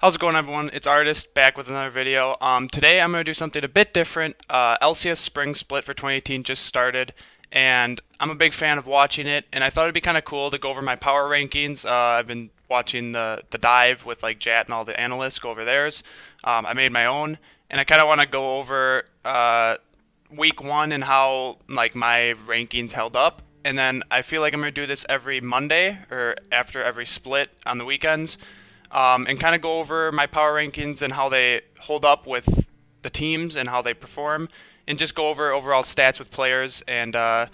How's it going, everyone? It's Artist back with another video. Today I'm going to do something a bit different. LCS Spring Split for 2018 just started, and I'm a big fan of watching it, and I thought it'd be kind of cool to go over my power rankings. I've been watching the dive with like Jat and all the analysts go over theirs. I made my own, and I kind of want to go over week one and how like my rankings held up. And then I feel like I'm going to do this every Monday or after every split on the weekends, and kind of go over my power rankings and how they hold up with the teams and how they perform, and just go over overall stats with players and kind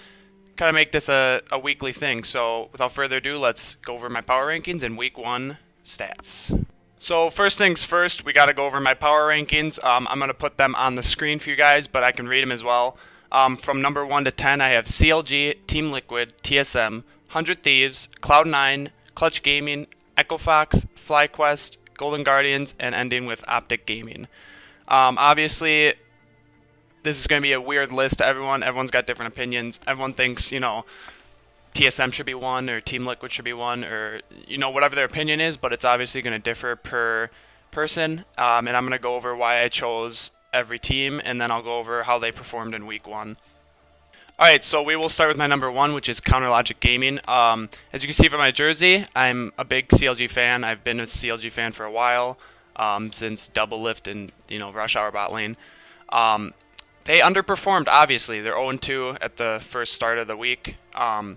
of make this a weekly thing. So without further ado, let's go over my power rankings and week one stats. So first things first, we got to go over my power rankings. I'm going to put them on the screen for you guys, but I can read them as well. From number 1 to 10, I have CLG, Team Liquid, TSM, 100 Thieves, Cloud9, Clutch Gaming, Echo Fox, FlyQuest, Golden Guardians, and ending with Optic Gaming. Obviously, this is going to be a weird list to everyone. Everyone's got different opinions. Everyone thinks, TSM should be one, or Team Liquid should be one, or, whatever their opinion is, but it's obviously going to differ per person. And I'm going to go over why I chose every team, and then I'll go over how they performed in week one. Alright, so we will start with my number 1, which is CounterLogic Gaming. As you can see from my jersey, I'm a big CLG fan. I've been a CLG fan for a while, since Double Lift and Rush Hour bot lane. They underperformed, obviously. They're 0-2 at the first start of the week. I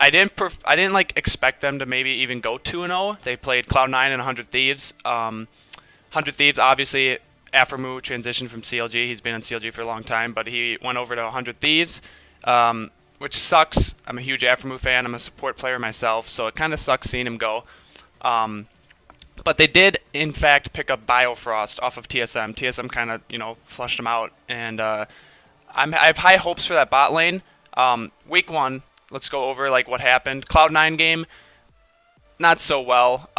didn't like expect them to maybe even go 2-0. They played Cloud9 and 100 Thieves. 100 Thieves, obviously, Aframu transitioned from CLG. He's been in CLG for a long time, but he went over to 100 Thieves, which sucks. I'm a huge Aframu fan. I'm a support player myself, so it kind of sucks seeing him go. But they did, in fact, pick up Biofrost off of TSM. TSM kind of, flushed him out, and I have high hopes for that bot lane. Week 1, let's go over like what happened. Cloud9 game, not so well.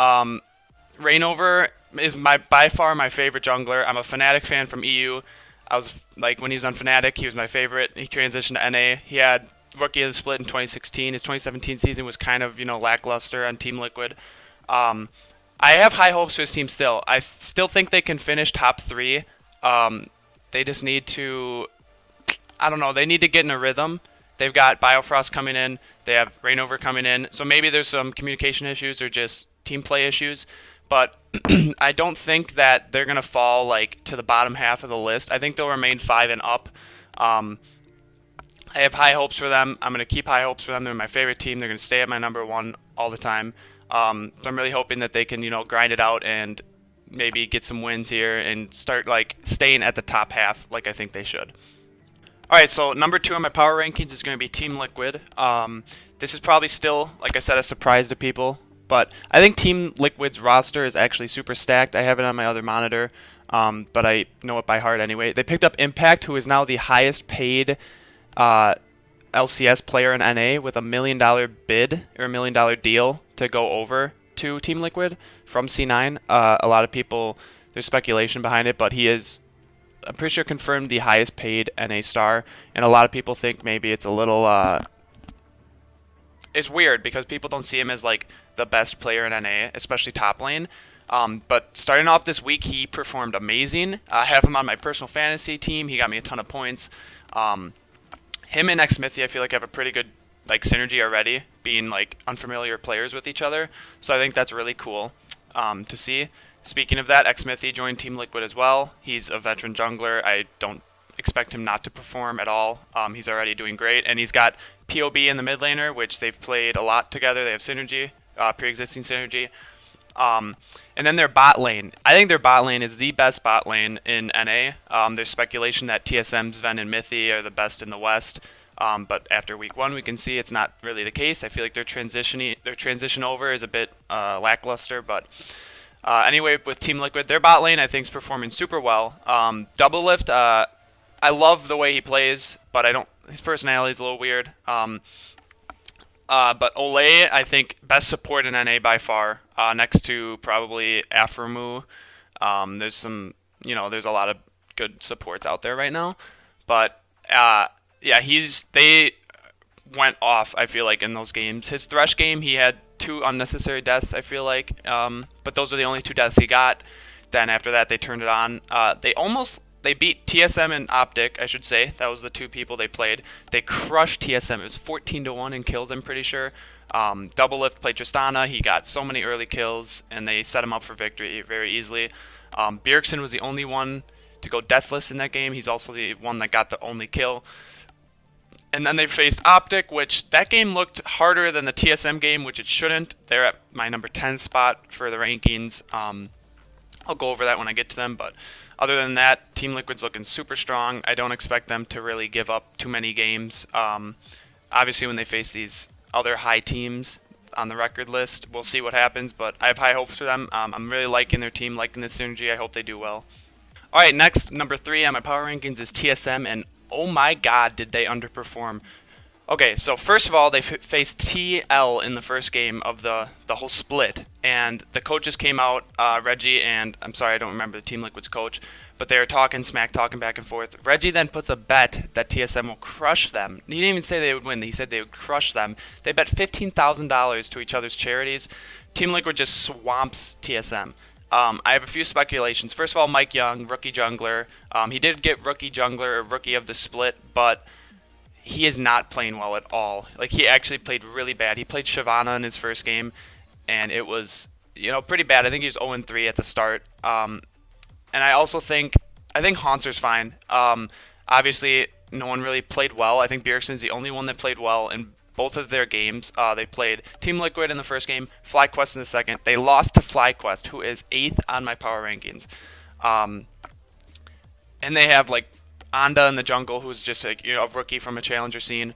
Reignover is by far my favorite jungler. I'm a Fnatic fan from EU. I was like, when he was on Fnatic, he was my favorite. He transitioned to NA. He had Rookie of the Split in 2016. His 2017 season was kind of lackluster on Team Liquid. I have high hopes for his team still. I still think they can finish top 3. They just need to, I don't know, they need to get in a rhythm. They've got Biofrost coming in. They have Reignover coming in. So maybe there's some communication issues or just team play issues. But I don't think that they're going to fall like to the bottom half of the list. I think they'll remain 5 and up. I have high hopes for them. I'm going to keep high hopes for them. They're my favorite team. They're going to stay at my number 1 all the time. So I'm really hoping that they can, grind it out and maybe get some wins here and start like staying at the top half like I think they should. Alright, so number 2 on my power rankings is going to be Team Liquid. This is probably still, like I said, a surprise to people. But I think Team Liquid's roster is actually super stacked. I have it on my other monitor, but I know it by heart anyway. They picked up Impact, who is now the highest paid LCS player in NA with $1 million bid or $1 million deal to go over to Team Liquid from C9. A lot of people, there's speculation behind it, but he is, I'm pretty sure, confirmed the highest paid NA star. And a lot of people think maybe it's a little, it's weird because people don't see him as like the best player in NA, especially top lane. But starting off this week, he performed amazing. I have him on my personal fantasy team. He got me a ton of points. Him and Xmithy, I feel like have a pretty good like synergy already, being like unfamiliar players with each other. So I think that's really cool to see. Speaking of that, Xmithy joined Team Liquid as well. He's a veteran jungler. I don't expect him not to perform at all. He's already doing great, and he's got POB in the mid laner, which they've played a lot together. They have synergy, pre-existing synergy. And then their bot lane. I think their bot lane is the best bot lane in NA. There's speculation that TSM's Ven and Mithy are the best in the West. But after week 1, we can see it's not really the case. I feel like their transition over is a bit lackluster. But anyway, with Team Liquid, their bot lane I think is performing super well. Double Lift, I love the way he plays, but his personality is a little weird. But Olay, I think, best support in NA by far, next to probably Aframu. There's there's a lot of good supports out there right now. But, yeah, they went off, I feel like, in those games. His Thresh game, he had 2 unnecessary deaths, I feel like. But those are the only 2 deaths he got. Then after that, they turned it on. They beat TSM and Optic, I should say. That was the 2 people they played. They crushed TSM. It was 14-1 in kills, I'm pretty sure. Double Lift played Tristana. He got so many early kills, and they set him up for victory very easily. Bjergsen was the only one to go deathless in that game. He's also the one that got the only kill. And then they faced Optic, which that game looked harder than the TSM game, which it shouldn't. They're at my number 10 spot for the rankings. I'll go over that when I get to them, but other than that, Team Liquid's looking super strong. I don't expect them to really give up too many games. Obviously, when they face these other high teams on the record list, we'll see what happens, but I have high hopes for them. I'm really liking their team, liking the synergy. I hope they do well. All right, next, number 3 on my power rankings is TSM, and oh my god, did they underperform. Okay, so first of all, they faced TL in the first game of the whole split, and the coaches came out, Reggie and, I'm sorry, I don't remember the Team Liquid's coach, but they were talking back and forth. Reggie then puts a bet that TSM will crush them. He didn't even say they would win, he said they would crush them. They bet $15,000 to each other's charities. Team Liquid just swamps TSM. I have a few speculations. First of all, Mike Young, rookie jungler. He did get rookie jungler, or rookie of the split, but he is not playing well at all. Like, he actually played really bad. He played Shyvana in his first game, and it was, pretty bad. I think he was 0-3 at the start. And I also think Hauntzer's fine. Obviously, no one really played well. I think Bjergsen's the only one that played well in both of their games. They played Team Liquid in the first game, FlyQuest in the second. They lost to FlyQuest, who is 8th on my power rankings. And they have, like, Anda in the jungle, who's just like, a rookie from a challenger scene.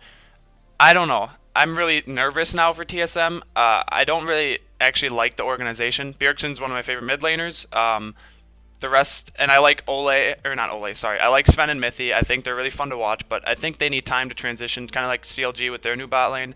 I don't know. I'm really nervous now for TSM. I don't really actually like the organization. Bjergsen's one of my favorite mid laners. The rest, and I like I like Sven and Mithy. I think they're really fun to watch, but I think they need time to transition, kind of like CLG with their new bot lane.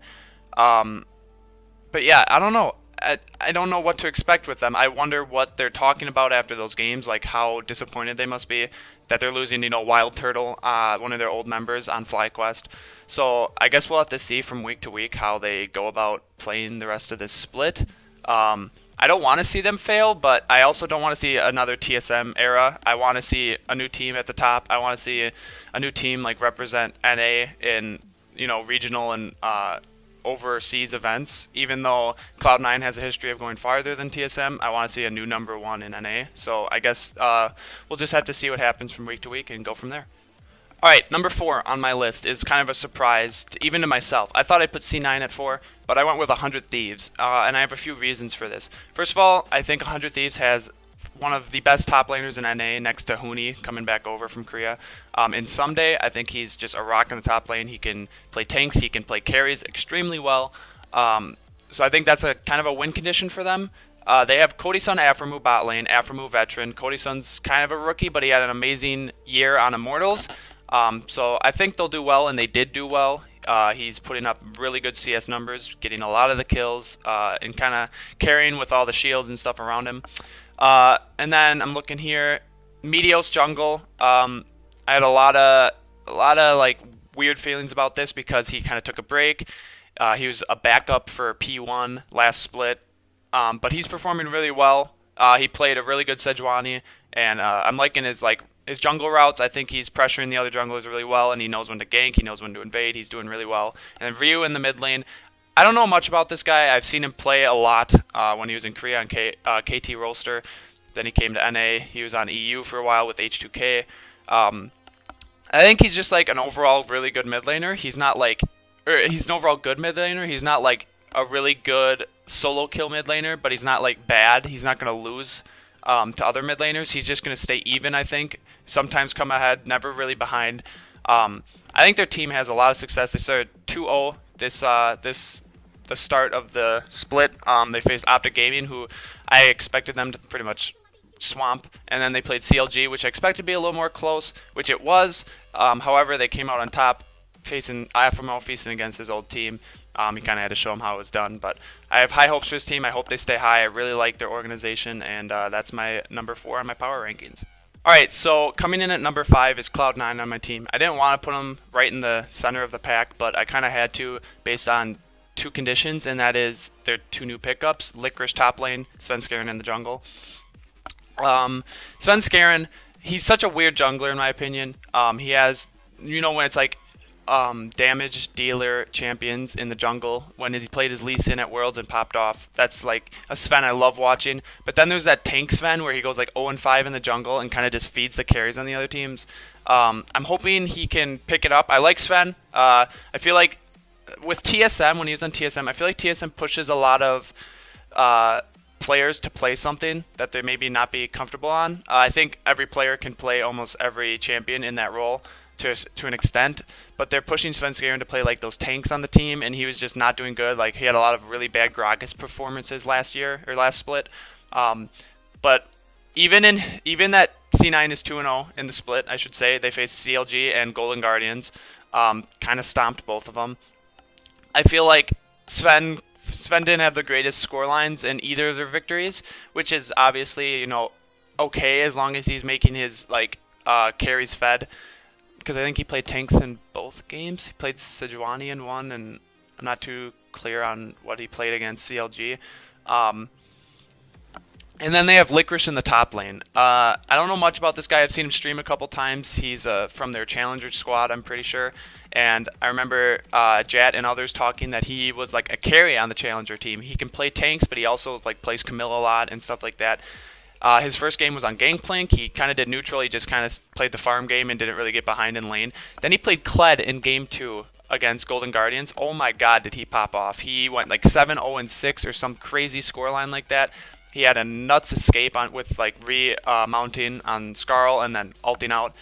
But yeah, I don't know. I don't know what to expect with them. I wonder what they're talking about after those games, like how disappointed they must be that they're losing, Wild Turtle, one of their old members on FlyQuest. So I guess we'll have to see from week to week how they go about playing the rest of this split. I don't want to see them fail, but I also don't want to see another TSM era. I want to see a new team at the top. I want to see a new team like represent NA in regional and overseas events. Even though Cloud9 has a history of going farther than TSM, I want to see a new number 1 in NA. So I guess we'll just have to see what happens from week to week and go from there. All right, number 4 on my list is kind of a surprise, even to myself. I thought I'd put C9 at 4, but I went with 100 Thieves, and I have a few reasons for this. First of all, I think 100 Thieves has one of the best top laners in NA next to Huni coming back over from Korea. In Someday, I think he's just a rock in the top lane. He can play tanks, he can play carries extremely well. So I think that's a kind of a win condition for them. They have Cody-san Aframu bot lane, Aframu veteran. Cody-san's kind of a rookie, but he had an amazing year on Immortals. So I think they'll do well, and they did do well. He's putting up really good CS numbers, getting a lot of the kills, and kind of carrying with all the shields and stuff around him. And then I'm looking here, Meteos jungle. I had a lot of like weird feelings about this because he kind of took a break. He was a backup for P1 last split, but he's performing really well. He played a really good Sejuani, and I'm liking his jungle routes. I think he's pressuring the other junglers really well, and he knows when to gank, he knows when to invade. He's doing really well. And then Ryu in the mid lane. I don't know much about this guy. I've seen him play a lot when he was in Korea on KT Roaster. Then he came to NA. He was on EU for a while with H2K. I think he's just like an overall really good mid laner. He's not like, he's an overall good mid laner. He's not like a really good solo kill mid laner, but he's not like bad. He's not going to lose to other mid laners. He's just going to stay even, I think. Sometimes come ahead, never really behind. I think their team has a lot of success. They started 2-0 the start of the split. They faced Optic Gaming, who I expected them to pretty much swamp, and then they played CLG, which I expected to be a little more close, which it was. However, they came out on top, facing IFMO, facing against his old team. He kind of had to show him how it was done, but I have high hopes for his team. I hope they stay high. I really like their organization, and that's my number 4 on my power rankings. Alright, so coming in at number 5 is Cloud9 on my team. I didn't want to put him right in the center of the pack, but I kind of had to based on two conditions, and that is their two new pickups, Licorice top lane, Svenskeren in the jungle. Svenskeren, he's such a weird jungler in my opinion. He has, when it's like damage dealer champions in the jungle, when he played his Lee Sin at Worlds and popped off. That's like a Sven I love watching. But then there's that tank Sven where he goes like 0-5 in the jungle and kind of just feeds the carries on the other teams. I'm hoping he can pick it up. I like Sven. I feel like with TSM, when he was on TSM, I feel like TSM pushes a lot of players to play something that they maybe not be comfortable on. I think every player can play almost every champion in that role to an extent, but they're pushing Svenskeren to play like those tanks on the team, and he was just not doing good. Like he had a lot of really bad Gragas performances last split. But even that C9 is 2-0 in the split, I should say. They faced CLG and Golden Guardians, kind of stomped both of them. I feel like Sven didn't have the greatest score lines in either of their victories, which is obviously okay as long as he's making his carries fed. Because I think he played tanks in both games. He played Sejuani in one, and I'm not too clear on what he played against CLG. And then they have Licorice in the top lane. I don't know much about this guy. I've seen him stream a couple times. He's from their Challenger squad, I'm pretty sure. And I remember Jat and others talking that he was like a carry on the Challenger team. He can play tanks, but he also plays Camilla a lot and stuff like that. His first game was on Gangplank. He kind of did neutral. He just kind of played the farm game and didn't really get behind in lane. Then he played Kled in game 2 against Golden Guardians. Oh my god, did he pop off. He went like 7-0-6 or some crazy scoreline like that. He had a nuts escape with re-mounting on Skarl and then ulting out.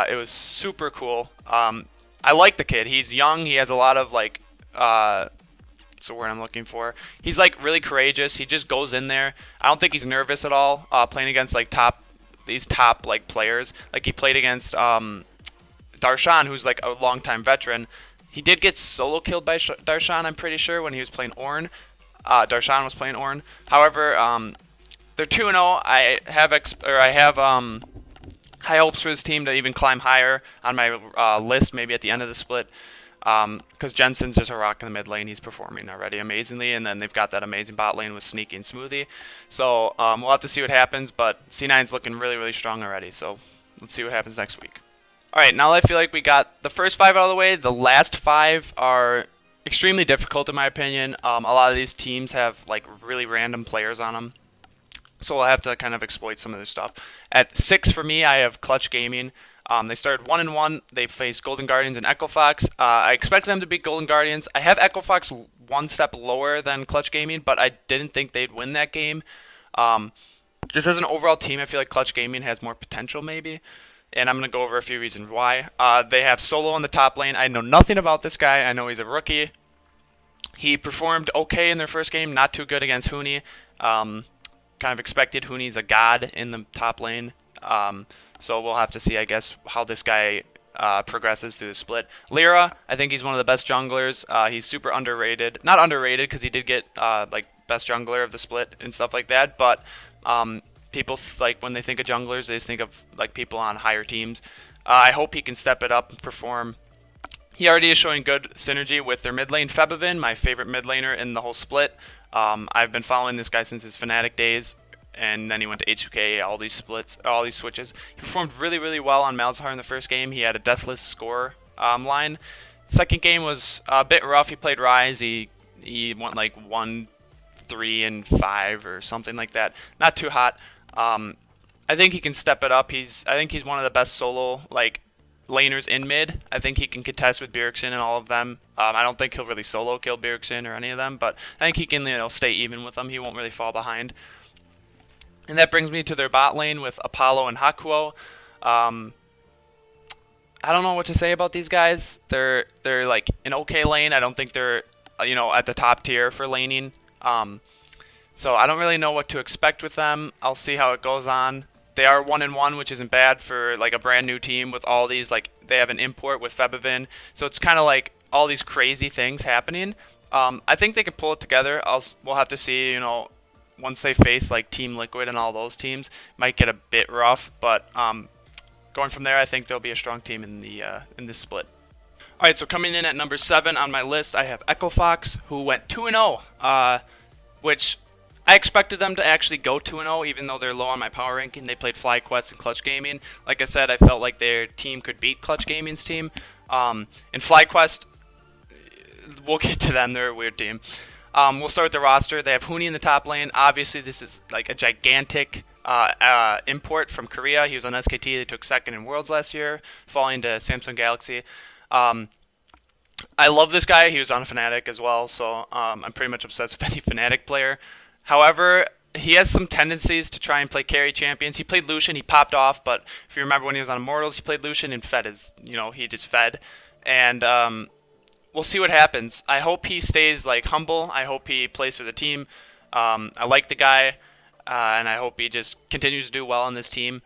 It was super cool. I like the kid. He's young. He has a lot of what's the word I'm looking for? He's really courageous. He just goes in there. I don't think he's nervous at all playing against these top players. Like he played against Darshan, who's a longtime veteran. He did get solo killed by Darshan, I'm pretty sure, when he was playing Ornn. Darshan was playing Ornn. However, they're 2-0. I have high hopes for this team to even climb higher on my list, maybe at the end of the split. Because Jensen's just a rock in the mid lane. He's performing already amazingly, and then they've got that amazing bot lane with Sneaky and Smoothie. So we'll have to see what happens, but C9's looking really, really strong already, so let's see what happens next week. Alright, now that I feel like we got the first 5 out of the way, the last 5 are extremely difficult in my opinion. A lot of these teams have really random players on them, so we'll have to kind of exploit some of this stuff. At 6 for me, I have Clutch Gaming. They started 1-1. They faced Golden Guardians and Echo Fox. I expected them to beat Golden Guardians. I have Echo Fox one step lower than Clutch Gaming, but I didn't think they'd win that game. Just as an overall team, I feel like Clutch Gaming has more potential maybe, and I'm going to go over a few reasons why. They have Solo on the top lane. I know nothing about this guy. I know he's a rookie. He performed okay in their first game, not too good against Huni. Kind of expected. Huni's a god in the top lane. So we'll have to see, I guess, how this guy progresses through the split. Lyra, I think he's one of the best junglers. He's super underrated. Not underrated because he did get best jungler of the split and stuff like that. But people when they think of junglers, they just think of people on higher teams. I hope he can step it up and perform. He already is showing good synergy with their mid lane, Febivin, my favorite mid laner in the whole split. I've been following this guy since his Fnatic days. And then he went to HK, all these switches. He performed really, really well on Malzahar in the first game. He had a deathless score line. Second game was a bit rough. He played Ryze. He went 1-3-5 or something like that. Not too hot. I think he can step it up. I think he's one of the best solo laners in mid. I think he can contest with Bjergsen and all of them. I don't think he'll really solo kill Bjergsen or any of them, but I think he can stay even with them. He won't really fall behind. And that brings me to their bot lane with Apollo and Hakuo. I don't know what to say about these guys. They're an okay lane. I don't think they're at the top tier for laning. So I don't really know what to expect with them. I'll see how it goes on. They are 1-1, which isn't bad for a brand new team with all these they have an import with Febivin. So it's kind of all these crazy things happening. I think they can pull it together. We'll have to see. Once they face Team Liquid and all those teams, might get a bit rough, but going from there, I think they'll be a strong team in this split. All right, so coming in at number 7 on my list, I have Echo Fox, who went 2-0, which I expected them to actually go 2-0, even though they're low on my power ranking. They played FlyQuest and Clutch Gaming. Like I said, I felt like their team could beat Clutch Gaming's team. In FlyQuest, we'll get to them. They're a weird team. We'll start with the roster. They have Huni in the top lane. Obviously, this is like a gigantic import from Korea. He was on SKT. They took second in Worlds last year, falling to Samsung Galaxy. I love this guy. He was on Fnatic as well, so I'm pretty much obsessed with any Fnatic player. However, he has some tendencies to try and play carry champions. He played Lucian. He popped off, but if you remember when he was on Immortals, he played Lucian and fed his, he just fed. And we'll see what happens. I hope he stays like humble. I hope he plays for the team. I like the guy, and I hope he just continues to do well on this team.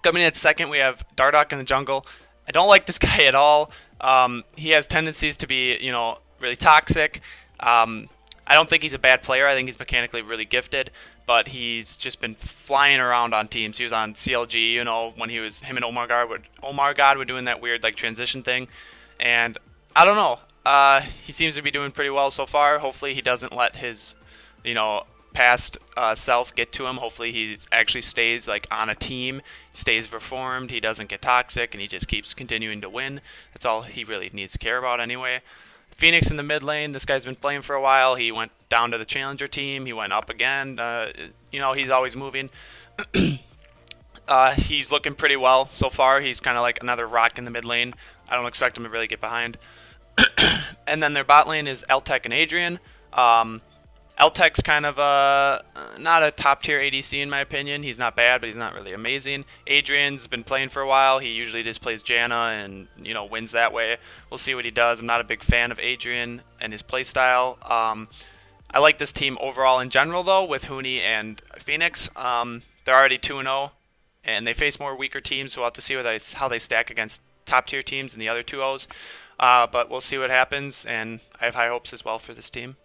Coming in at second, we have Dardoch in the jungle. I don't like this guy at all. He has tendencies to be, really toxic. I don't think he's a bad player. I think he's mechanically really gifted, but he's just been flying around on teams. He was on CLG, when him and Omar God were doing that weird like transition thing, and I don't know. He seems to be doing pretty well so far. Hopefully he doesn't let his, past self get to him. Hopefully he actually stays like on a team, stays reformed, he doesn't get toxic, and he just keeps continuing to win. That's all he really needs to care about anyway. Phoenix in the mid lane, this guy's been playing for a while. He went down to the challenger team, he went up again. He's always moving. He's looking pretty well so far. He's kind of like another rock in the mid lane. I don't expect him to really get behind. And then their bot lane is Eltec and Adrian. Eltec's kind of not a top-tier ADC in my opinion. He's not bad, but he's not really amazing. Adrian's been playing for a while. He usually just plays Janna and wins that way. We'll see what he does. I'm not a big fan of Adrian and his playstyle. I like this team overall in general, though, with Huni and Phoenix. They're already 2-0, and they face more weaker teams, so we'll have to see how they stack against top-tier teams and the other 2-0s. But we'll see what happens, and I have high hopes as well for this team.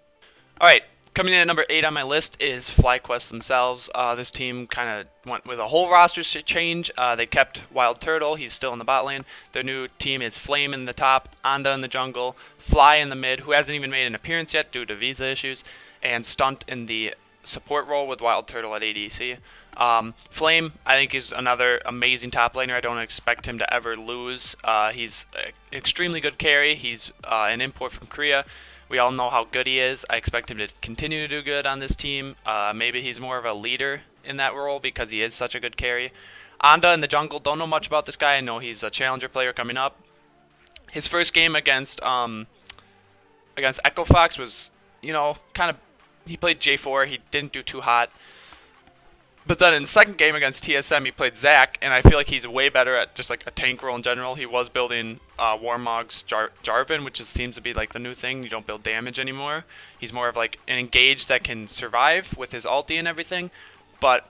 All right. Coming in at number 8 on my list is FlyQuest themselves. This team kind of went with a whole roster change. They kept Wild Turtle. He's still in the bot lane. Their new team is Flame in the top, Anda in the jungle, Fly in the mid, who hasn't even made an appearance yet due to visa issues, and Stunt in the support role with Wild Turtle at ADC. Flame, I think, is another amazing top laner. I don't expect him to ever lose. He's an extremely good carry. He's an import from Korea. We all know how good he is. I expect him to continue to do good on this team. Maybe he's more of a leader in that role because he is such a good carry. Anda in the jungle, don't know much about this guy. I know he's a challenger player coming up. His first game against Echo Fox was, he played J4. He didn't do too hot. But then in the second game against TSM, he played Zac, and I feel like he's way better at just like a tank role in general. He was building Warmog's Jarvan, which seems to be like the new thing. You don't build damage anymore. He's more of like an engage that can survive with his ulti and everything. But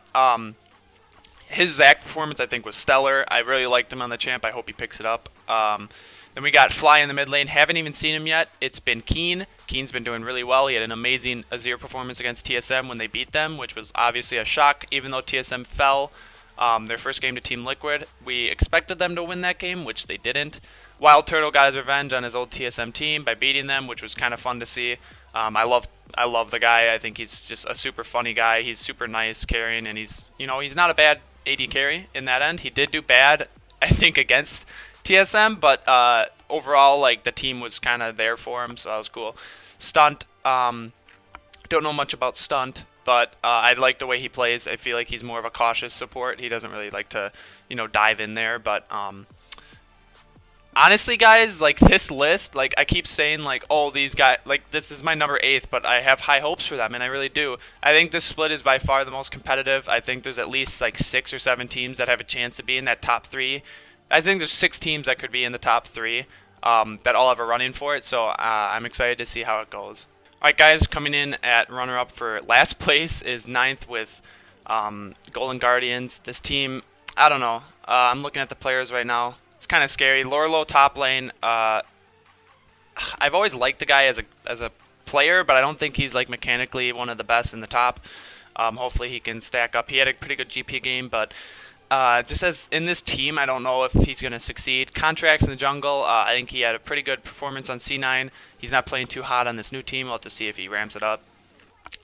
his Zac performance, I think, was stellar. I really liked him on the champ. I hope he picks it up. Then we got Fly in the mid lane. Haven't even seen him yet. It's been Keen. Keen's been doing really well. He had an amazing Azir performance against TSM when they beat them, which was obviously a shock, even though TSM fell their first game to Team Liquid. We expected them to win that game, which they didn't. Wild Turtle got his revenge on his old TSM team by beating them, which was kind of fun to see. I love the guy. I think he's just a super funny guy. He's super nice carrying, and he's not a bad AD carry in that end. He did do bad, I think, against TSM, but overall, like, the team was kind of there for him, so that was cool. Stunt, don't know much about Stunt, but I like the way he plays. I feel like he's more of a cautious support. He doesn't really like to, dive in there, but honestly, guys, like, this list, like, I keep saying, like, oh, these guys, like, this is my number 8th, but I have high hopes for them, and I really do. I think this split is by far the most competitive. I think there's at least, like, 6 or 7 teams that have a chance to be in that top 3. I think there's 6 teams that could be in the top 3 that all have a run-in for it, so I'm excited to see how it goes. Alright, guys, coming in at runner-up for last place is 9th with Golden Guardians. This team, I don't know. I'm looking at the players right now. It's kind of scary. Lorlo top lane. I've always liked the guy as a player, but I don't think he's like mechanically one of the best in the top. Hopefully he can stack up. He had a pretty good GP game, but just as in this team, I don't know if he's going to succeed. Contracts in the jungle, I think he had a pretty good performance on C9. He's not playing too hot on this new team. We'll have to see if he ramps it up.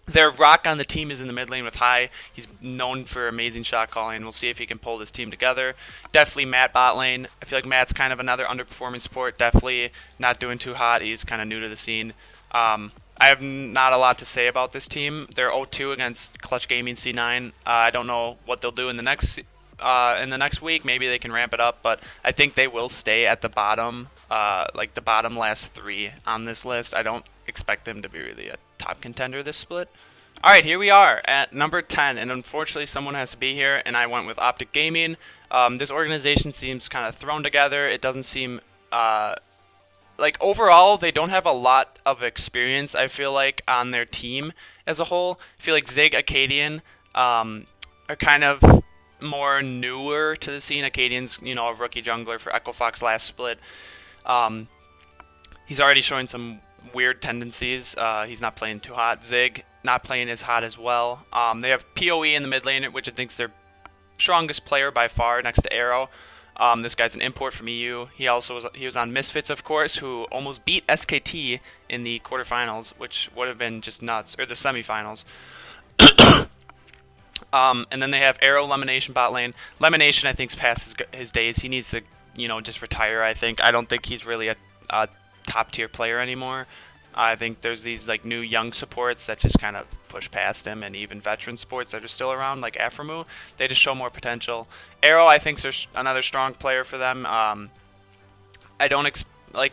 Their rock on the team is in the mid lane with High. He's known for amazing shot calling. We'll see if he can pull this team together. Definitely Matt bot lane. I feel like Matt's kind of another underperforming support. Definitely not doing too hot. He's kind of new to the scene. I have not a lot to say about this team. They're 0-2 against Clutch Gaming C9. I don't know what they'll do in the next week. Maybe they can ramp it up, but I think they will stay at the bottom, like the bottom last 3 on this list. I don't expect them to be really a top contender this split. Alright, here we are at number 10, and unfortunately someone has to be here, and I went with Optic Gaming. This organization seems kind of thrown together. It doesn't seem, like overall, they don't have a lot of experience, I feel like, on their team as a whole. I feel like Zig, Acadian are kind of more newer to the scene. Acadian's, a rookie jungler for Echo Fox last split. He's already showing some weird tendencies. He's not playing too hot. Zig not playing as hot as well. They have PoE in the mid lane, which I think is their strongest player by far, next to Arrow. This guy's an import from EU. He was on Misfits, of course, who almost beat SKT in the quarterfinals, which would have been just nuts, or the semifinals. And then they have Arrow, Lemonation bot lane. Lemonation, I think, is past his days. He needs to, just retire, I think. I don't think he's really a top-tier player anymore. I think there's these like new young supports that just kind of push past him, and even veteran supports that are still around, like Aframu. They just show more potential. Arrow, I think, is another strong player for them. I don't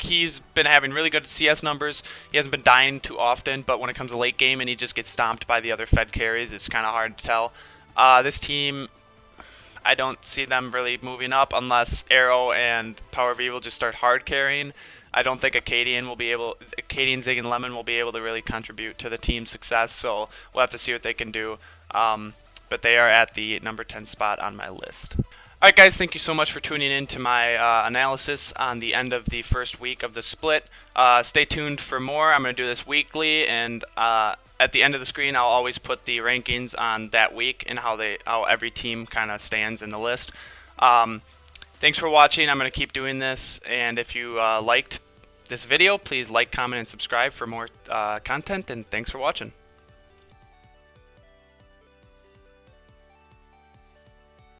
he's been having really good CS numbers. He hasn't been dying too often, but when it comes to late game and he just gets stomped by the other Fed carries, it's kind of hard to tell. This team, I don't see them really moving up unless Arrow and Power V will just start hard carrying. I don't think Acadian, Zig, and Lemon will be able to really contribute to the team's success, so we'll have to see what they can do. But they are at the number 10 spot on my list. Alright guys, thank you so much for tuning in to my analysis on the end of the first week of the split. Stay tuned for more. I'm going to do this weekly, and at the end of the screen I'll always put the rankings on that week and how every team kind of stands in the list. Thanks for watching. I'm going to keep doing this, and if you liked this video, please like, comment, and subscribe for more content, and thanks for watching.